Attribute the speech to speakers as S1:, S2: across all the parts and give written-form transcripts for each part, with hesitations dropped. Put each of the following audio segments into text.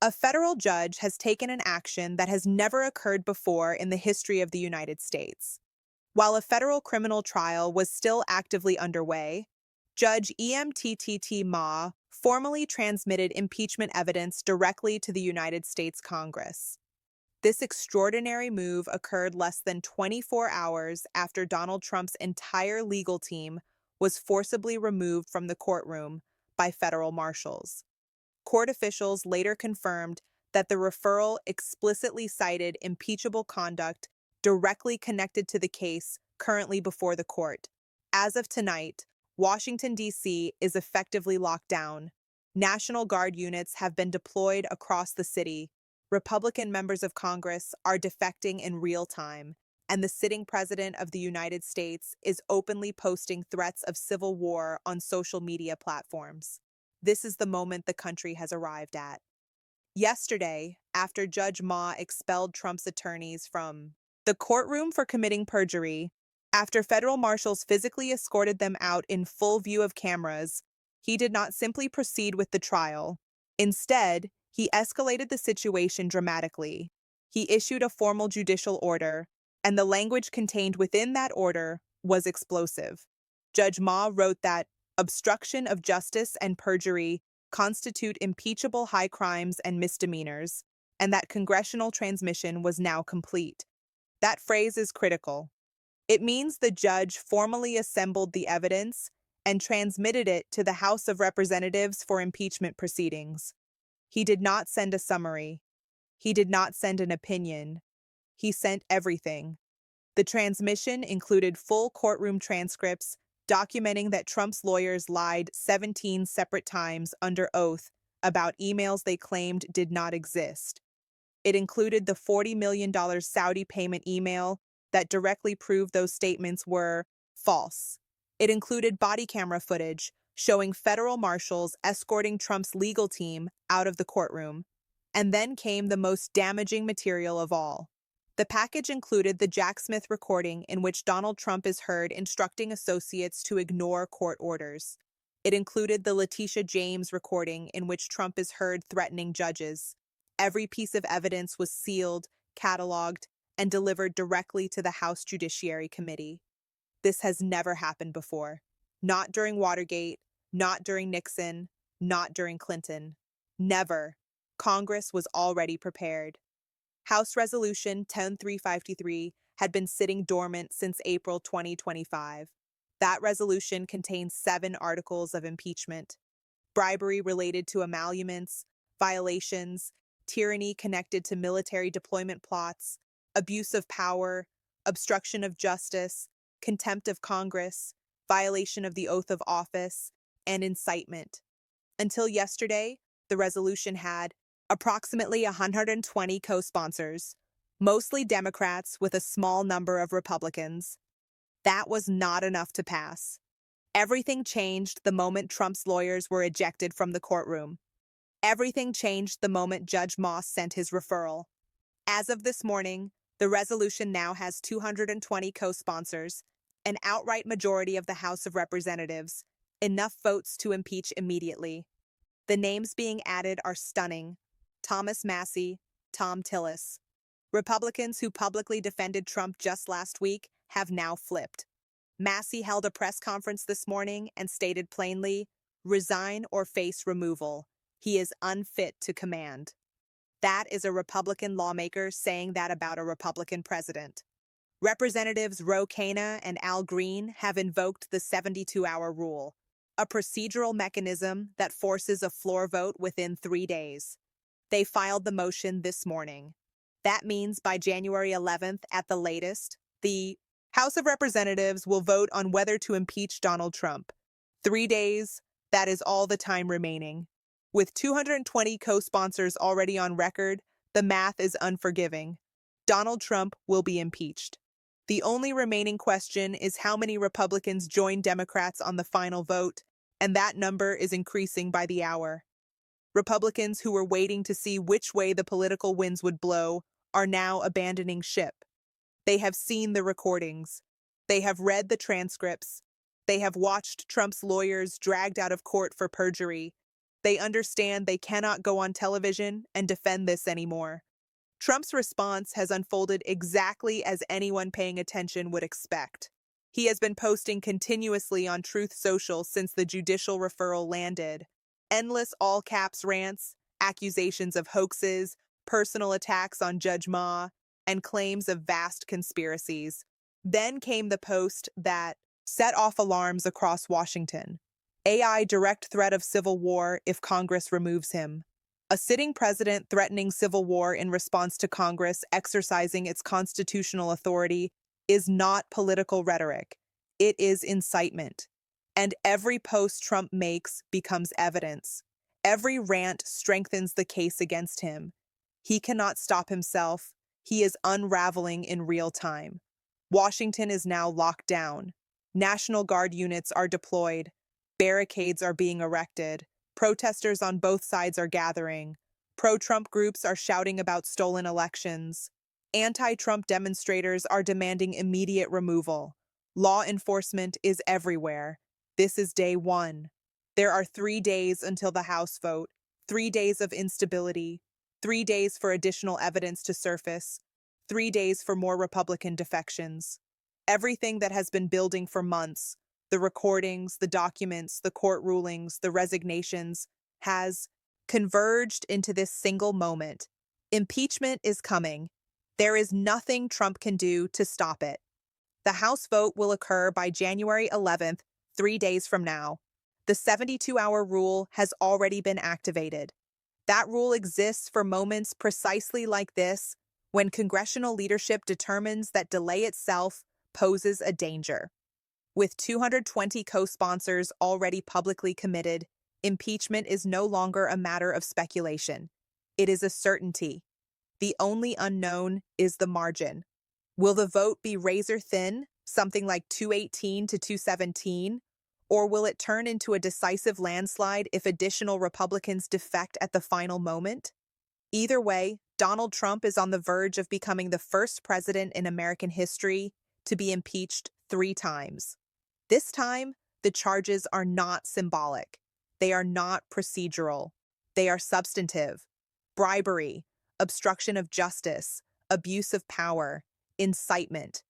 S1: A federal judge has taken an action that has never occurred before in the history of the United States. While a federal criminal trial was still actively underway, Judge EMTTT Ma formally transmitted impeachment evidence directly to the United States Congress. This extraordinary move occurred less than 24 hours after Donald Trump's entire legal team was forcibly removed from the courtroom by federal marshals. Court officials later confirmed that the referral explicitly cited impeachable conduct directly connected to the case currently before the court. As of tonight, Washington, D.C. is effectively locked down. National Guard units have been deployed across the city. Republican members of Congress are defecting in real time, and the sitting president of the United States is openly posting threats of civil war on social media platforms. This is the moment the country has arrived at. Yesterday, after Judge Ma expelled Trump's attorneys from the courtroom for committing perjury, after federal marshals physically escorted them out in full view of cameras, he did not simply proceed with the trial. Instead, he escalated the situation dramatically. He issued a formal judicial order, and the language contained within that order was explosive. Judge Ma wrote that obstruction of justice and perjury constitute impeachable high crimes and misdemeanors, and that congressional transmission was now complete. That phrase is critical. It means the judge formally assembled the evidence and transmitted it to the House of Representatives for impeachment proceedings. He did not send a summary. He did not send an opinion. He sent everything. The transmission included full courtroom transcripts documenting that Trump's lawyers lied 17 separate times under oath about emails they claimed did not exist. It included the $40 million Saudi payment email that directly proved those statements were false. It included body camera footage showing federal marshals escorting Trump's legal team out of the courtroom. And then came the most damaging material of all. The package included the Jack Smith recording in which Donald Trump is heard instructing associates to ignore court orders. It included the Letitia James recording in which Trump is heard threatening judges. Every piece of evidence was sealed, cataloged, and delivered directly to the House Judiciary Committee. This has never happened before. Not during Watergate, not during Nixon, not during Clinton. Never. Congress was already prepared. House Resolution 10353 had been sitting dormant since April 2025. That resolution contains 7 articles of impeachment: bribery related to emoluments, violations, tyranny connected to military deployment plots, abuse of power, obstruction of justice, contempt of Congress, violation of the oath of office, and incitement. Until yesterday, the resolution had approximately 120 co-sponsors, mostly Democrats with a small number of Republicans. That was not enough to pass. Everything changed the moment Trump's lawyers were ejected from the courtroom. Everything changed the moment Judge Moss sent his referral. As of this morning, the resolution now has 220 co-sponsors, an outright majority of the House of Representatives, enough votes to impeach immediately. The names being added are stunning: Thomas Massie, Tom Tillis. Republicans who publicly defended Trump just last week have now flipped. Massie held a press conference this morning and stated plainly, "Resign or face removal. He is unfit to command." That is a Republican lawmaker saying that about a Republican president. Representatives Ro Khanna and Al Green have invoked the 72-hour rule, a procedural mechanism that forces a floor vote within 3 days. They filed the motion this morning. That means by January 11th at the latest, the House of Representatives will vote on whether to impeach Donald Trump. 3 days, that is all the time remaining. With 220 co-sponsors already on record, the math is unforgiving. Donald Trump will be impeached. The only remaining question is how many Republicans join Democrats on the final vote, and that number is increasing by the hour. Republicans who were waiting to see which way the political winds would blow are now abandoning ship. They have seen the recordings. They have read the transcripts. They have watched Trump's lawyers dragged out of court for perjury. They understand they cannot go on television and defend this anymore. Trump's response has unfolded exactly as anyone paying attention would expect. He has been posting continuously on Truth Social since the judicial referral landed. Endless all caps rants, accusations of hoaxes, personal attacks on Judge Ma, and claims of vast conspiracies. Then came the post that set off alarms across Washington. AI direct threat of civil war if Congress removes him. A sitting president threatening civil war in response to Congress exercising its constitutional authority is not political rhetoric. It is incitement. And every post Trump makes becomes evidence. Every rant strengthens the case against him. He cannot stop himself. He is unraveling in real time. Washington is now locked down. National Guard units are deployed. Barricades are being erected. Protesters on both sides are gathering. Pro-Trump groups are shouting about stolen elections. Anti-Trump demonstrators are demanding immediate removal. Law enforcement is everywhere. This is day one. There are 3 days until the House vote, 3 days of instability, 3 days for additional evidence to surface, 3 days for more Republican defections. Everything that has been building for months, the recordings, the documents, the court rulings, the resignations, has converged into this single moment. Impeachment is coming. There is nothing Trump can do to stop it. The House vote will occur by January 11th, 3 days from now. The 72-hour rule has already been activated. That rule exists for moments precisely like this, when congressional leadership determines that delay itself poses a danger. With 220 co-sponsors already publicly committed, impeachment is no longer a matter of speculation. It is a certainty. The only unknown is the margin. Will the vote be razor thin, something like 218 to 217, or will it turn into a decisive landslide if additional Republicans defect at the final moment? Either way, Donald Trump is on the verge of becoming the first president in American history to be impeached 3 times. This time, the charges are not symbolic. They are not procedural. They are substantive. Bribery, obstruction of justice, abuse of power, incitement.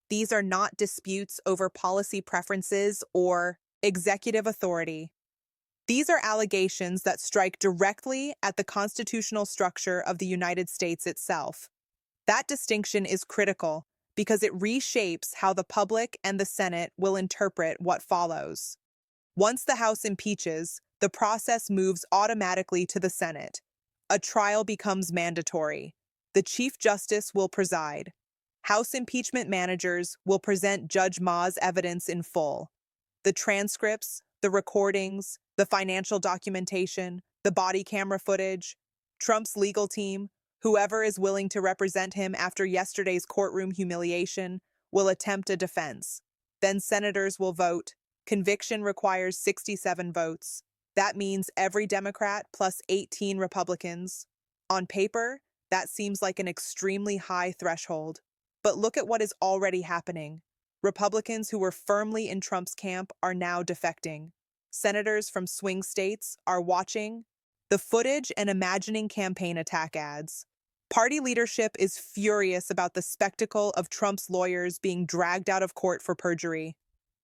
S1: These are not disputes over policy preferences or executive authority. These are allegations that strike directly at the constitutional structure of the United States itself. That distinction is critical because it reshapes how the public and the Senate will interpret what follows. Once the House impeaches, the process moves automatically to the Senate. A trial becomes mandatory. The Chief Justice will preside. House impeachment managers will present Judge Ma's evidence in full. The transcripts, the recordings, the financial documentation, the body camera footage. Trump's legal team, whoever is willing to represent him after yesterday's courtroom humiliation, will attempt a defense. Then senators will vote. Conviction requires 67 votes. That means every Democrat plus 18 Republicans. On paper, that seems like an extremely high threshold. But look at what is already happening. Republicans who were firmly in Trump's camp are now defecting. Senators from swing states are watching the footage and imagining campaign attack ads. Party leadership is furious about the spectacle of Trump's lawyers being dragged out of court for perjury.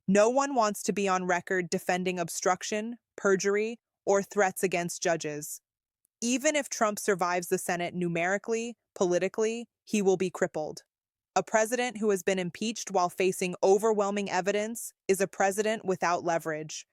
S1: No one wants to be on record defending obstruction, perjury, or threats against judges. Even if Trump survives the Senate numerically, politically, he will be crippled. A president who has been impeached while facing overwhelming evidence is a president without leverage.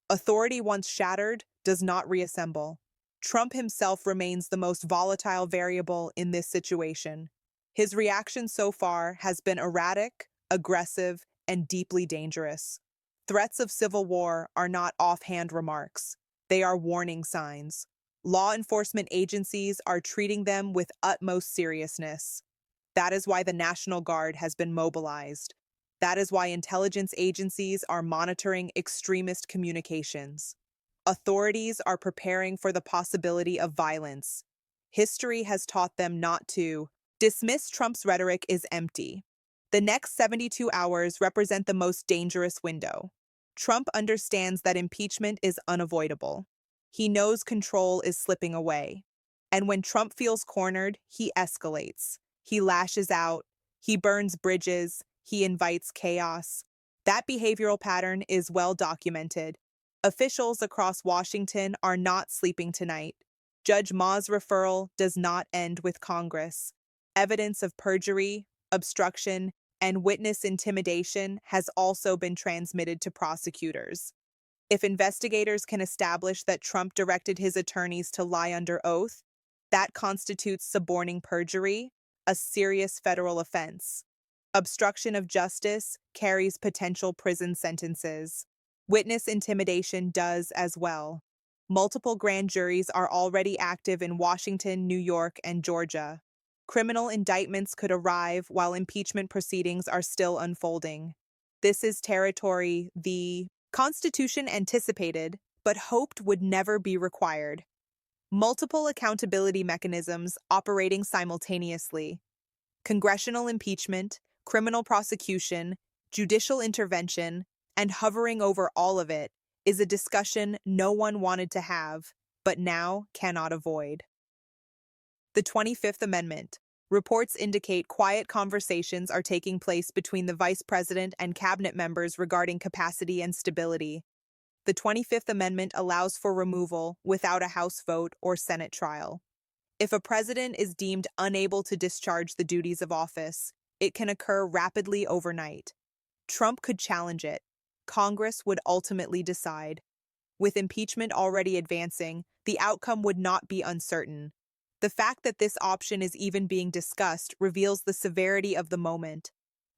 S1: Authority once shattered does not reassemble. Trump himself remains the most volatile variable in this situation. His reaction so far has been erratic, aggressive, and deeply dangerous. Threats of civil war are not offhand remarks. They are warning signs. Law enforcement agencies are treating them with utmost seriousness. That is why the National Guard has been mobilized. That is why intelligence agencies are monitoring extremist communications. Authorities are preparing for the possibility of violence. History has taught them not to. Dismiss Trump's rhetoric is empty. The next 72 hours represent the most dangerous window. Trump understands that impeachment is unavoidable. He knows control is slipping away. And when Trump feels cornered, he escalates. He lashes out. He burns bridges. He invites chaos. That behavioral pattern is well documented. Officials across Washington are not sleeping tonight. Judge Ma's referral does not end with Congress. Evidence of perjury, obstruction, and witness intimidation has also been transmitted to prosecutors. If investigators can establish that Trump directed his attorneys to lie under oath, that constitutes suborning perjury, a serious federal offense. Obstruction of justice carries potential prison sentences. Witness intimidation does as well. Multiple grand juries are already active in Washington, New York, and Georgia. Criminal indictments could arrive while impeachment proceedings are still unfolding. This is territory the Constitution anticipated, but hoped would never be required. Multiple accountability mechanisms operating simultaneously. Congressional impeachment, criminal prosecution, judicial intervention, and hovering over all of it is a discussion no one wanted to have, but now cannot avoid. The 25th Amendment. Reports indicate quiet conversations are taking place between the Vice President and cabinet members regarding capacity and stability. The 25th Amendment allows for removal without a House vote or Senate trial. If a president is deemed unable to discharge the duties of office, it can occur rapidly overnight. Trump could challenge it. Congress would ultimately decide. With impeachment already advancing, the outcome would not be uncertain. The fact that this option is even being discussed reveals the severity of the moment.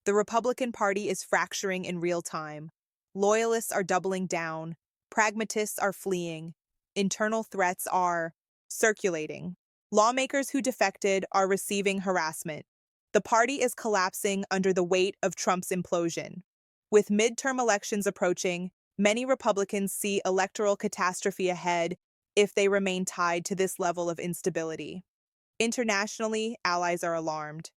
S1: The Republican Party is fracturing in real time. Loyalists are doubling down. Pragmatists are fleeing. Internal threats are circulating. Lawmakers who defected are receiving harassment. The party is collapsing under the weight of Trump's implosion. With midterm elections approaching, many Republicans see electoral catastrophe ahead if they remain tied to this level of instability. Internationally, allies are alarmed.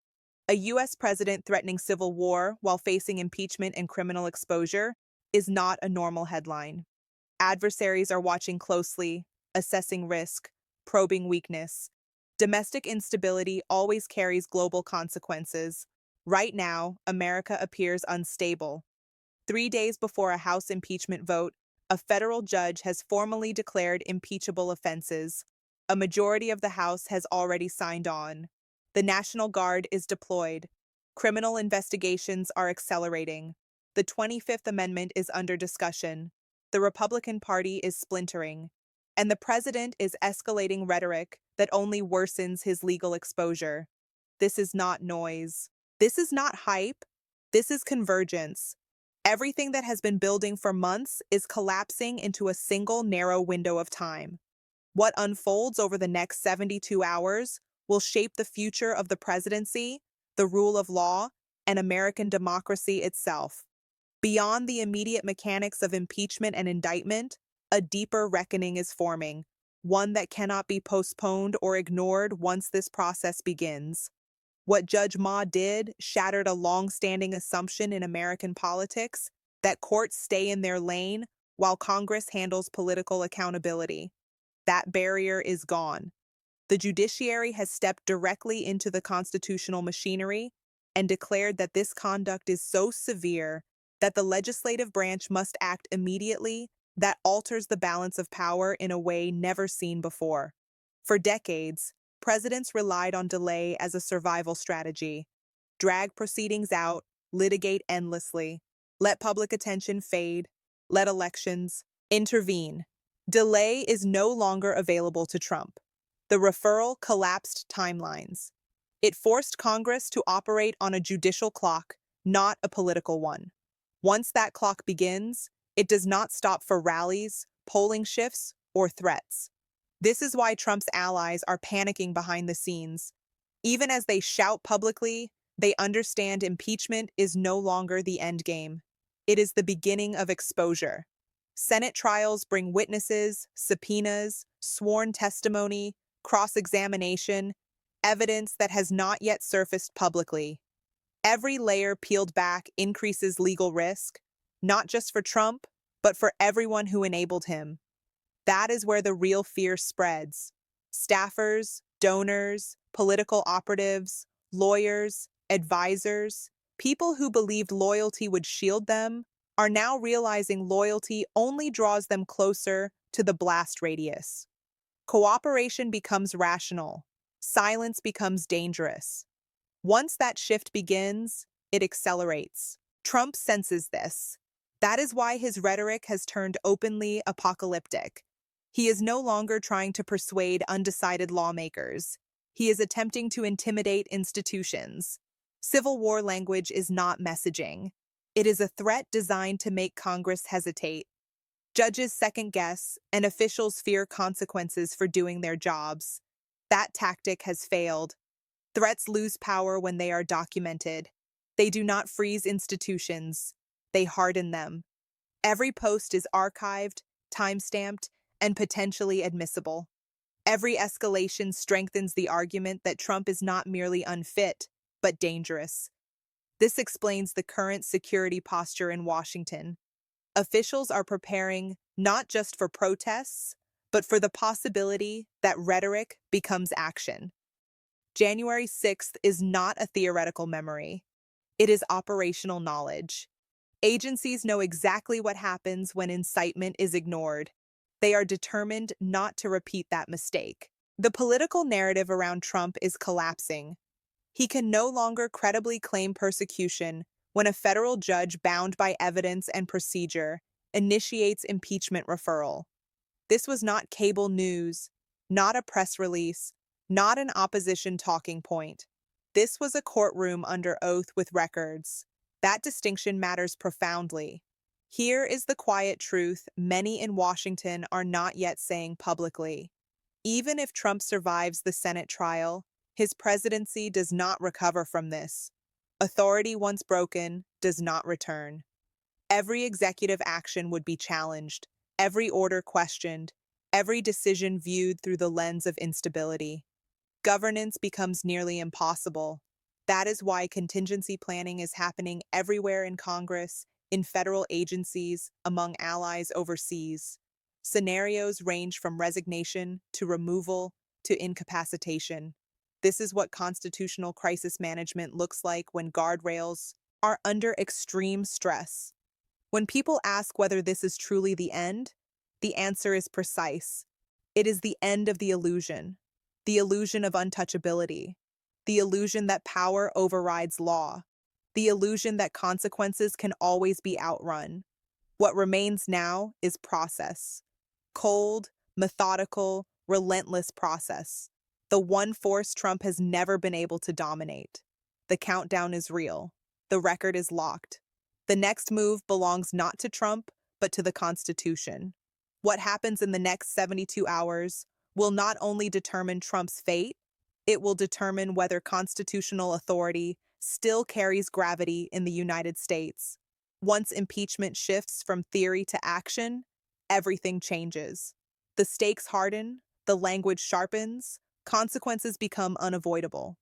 S1: A U.S. president threatening civil war while facing impeachment and criminal exposure is not a normal headline. Adversaries are watching closely, assessing risk, probing weakness. Domestic instability always carries global consequences. Right now, America appears unstable. 3 days before a House impeachment vote, a federal judge has formally declared impeachable offenses. A majority of the House has already signed on. The National Guard is deployed. Criminal investigations are accelerating. The 25th Amendment is under discussion. The Republican Party is splintering. And the president is escalating rhetoric that only worsens his legal exposure. This is not noise. This is not hype. This is convergence. Everything that has been building for months is collapsing into a single narrow window of time. What unfolds over the next 72 hours will shape the future of the presidency, the rule of law, and American democracy itself. Beyond the immediate mechanics of impeachment and indictment, a deeper reckoning is forming, one that cannot be postponed or ignored once this process begins. What Judge Ma did shattered a long-standing assumption in American politics that courts stay in their lane while Congress handles political accountability. That barrier is gone. The judiciary has stepped directly into the constitutional machinery and declared that this conduct is so severe that the legislative branch must act immediately. That alters the balance of power in a way never seen before. For decades, presidents relied on delay as a survival strategy. Drag proceedings out, litigate endlessly, let public attention fade, let elections intervene. Delay is no longer available to Trump. The referral collapsed timelines. It forced Congress to operate on a judicial clock, not a political one. Once that clock begins, it does not stop for rallies, polling shifts, or threats. This is why Trump's allies are panicking behind the scenes. Even as they shout publicly, they understand impeachment is no longer the end game. It is the beginning of exposure. Senate trials bring witnesses, subpoenas, sworn testimony, cross-examination, evidence that has not yet surfaced publicly. Every layer peeled back increases legal risk, not just for Trump, but for everyone who enabled him. That is where the real fear spreads. Staffers, donors, political operatives, lawyers, advisors, people who believed loyalty would shield them, are now realizing loyalty only draws them closer to the blast radius. Cooperation becomes rational. Silence becomes dangerous. Once that shift begins, it accelerates. Trump senses this. That is why his rhetoric has turned openly apocalyptic. He is no longer trying to persuade undecided lawmakers. He is attempting to intimidate institutions. Civil war language is not messaging. It is a threat designed to make Congress hesitate. Judges second guess, and officials fear consequences for doing their jobs. That tactic has failed. Threats lose power when they are documented. They do not freeze institutions, they harden them. Every post is archived, time-stamped, and potentially admissible. Every escalation strengthens the argument that Trump is not merely unfit, but dangerous. This explains the current security posture in Washington. Officials are preparing not just for protests, but for the possibility that rhetoric becomes action. January 6th is not a theoretical memory. It is operational knowledge. Agencies know exactly what happens when incitement is ignored. They are determined not to repeat that mistake. The political narrative around Trump is collapsing. He can no longer credibly claim persecution when a federal judge bound by evidence and procedure initiates impeachment referral. This was not cable news, not a press release, not an opposition talking point. This was a courtroom under oath with records. That distinction matters profoundly. Here is the quiet truth many in Washington are not yet saying publicly. Even if Trump survives the Senate trial, his presidency does not recover from this. Authority once broken does not return. Every executive action would be challenged, every order questioned, every decision viewed through the lens of instability. Governance becomes nearly impossible. That is why contingency planning is happening everywhere in Congress, in federal agencies, among allies overseas. Scenarios range from resignation to removal to incapacitation. This is what constitutional crisis management looks like when guardrails are under extreme stress. When people ask whether this is truly the answer is precise. It is the end of the illusion of untouchability, the illusion that power overrides law, the illusion that consequences can always be outrun. What remains now is process. Cold, methodical, relentless process. The one force Trump has never been able to dominate. The countdown is real. The record is locked. The next move belongs not to Trump, but to the Constitution. What happens in the next 72 hours will not only determine Trump's fate, it will determine whether constitutional authority still carries gravity in the United States. Once impeachment shifts from theory to action, everything changes. The stakes harden, the language sharpens, consequences become unavoidable.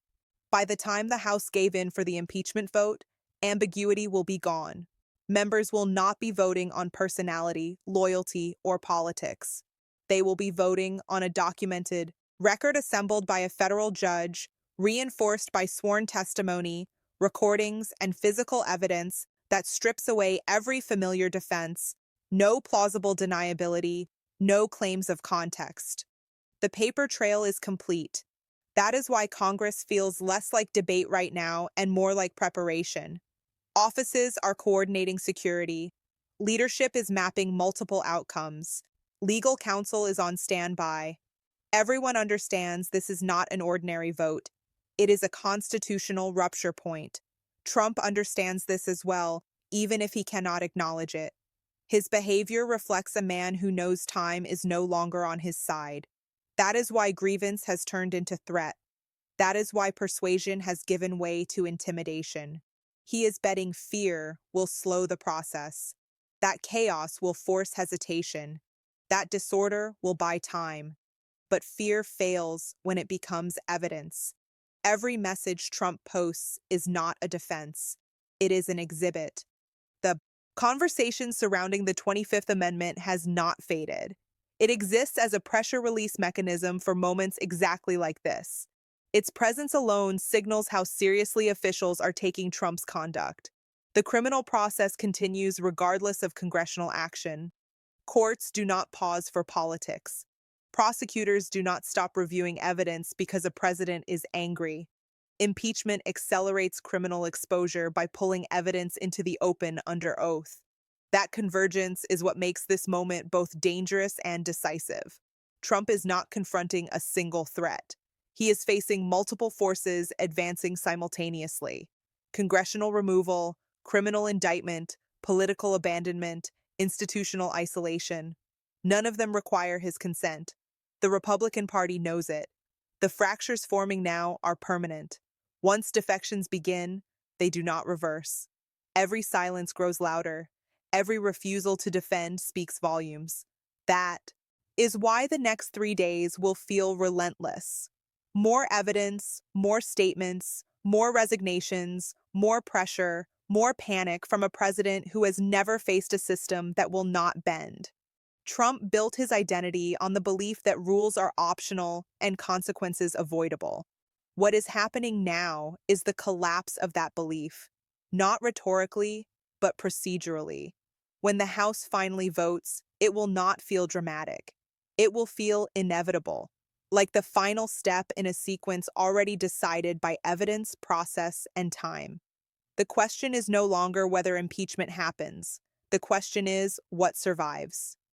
S1: By the time the House gave in for the impeachment vote, ambiguity will be gone. Members will not be voting on personality, loyalty, or politics. They will be voting on a documented record assembled by a federal judge, reinforced by sworn testimony, recordings, and physical evidence that strips away every familiar defense, no plausible deniability, no claims of context. The paper trail is complete. That is why Congress feels less like debate right now and more like preparation. Offices are coordinating security. Leadership is mapping multiple outcomes. Legal counsel is on standby. Everyone understands this is not an ordinary vote. It is a constitutional rupture point. Trump understands this as well, even if he cannot acknowledge it. His behavior reflects a man who knows time is no longer on his side. That is why grievance has turned into threat. That is why persuasion has given way to intimidation. He is betting fear will slow the process. That chaos will force hesitation. That disorder will buy time. But fear fails when it becomes evidence. Every message Trump posts is not a defense. It is an exhibit. The conversation surrounding the 25th Amendment has not faded. It exists as a pressure release mechanism for moments exactly like this. Its presence alone signals how seriously officials are taking Trump's conduct. The criminal process continues regardless of congressional action. Courts do not pause for politics. Prosecutors do not stop reviewing evidence because a president is angry. Impeachment accelerates criminal exposure by pulling evidence into the open under oath. That convergence is what makes this moment both dangerous and decisive. Trump is not confronting a single threat. He is facing multiple forces advancing simultaneously: congressional removal, criminal indictment, political abandonment, institutional isolation. None of them require his consent. The Republican Party knows it. The fractures forming now are permanent. Once defections begin, they do not reverse. Every silence grows louder. Every refusal to defend speaks volumes. That is why the next 3 days will feel relentless. More evidence, more statements, more resignations, more pressure, more panic from a president who has never faced a system that will not bend. Trump built his identity on the belief that rules are optional and consequences avoidable. What is happening now is the collapse of that belief, not rhetorically, but procedurally. When the House finally votes, it will not feel dramatic. It will feel inevitable, like the final step in a sequence already decided by evidence, process, and time. The question is no longer whether impeachment happens. The question is what survives.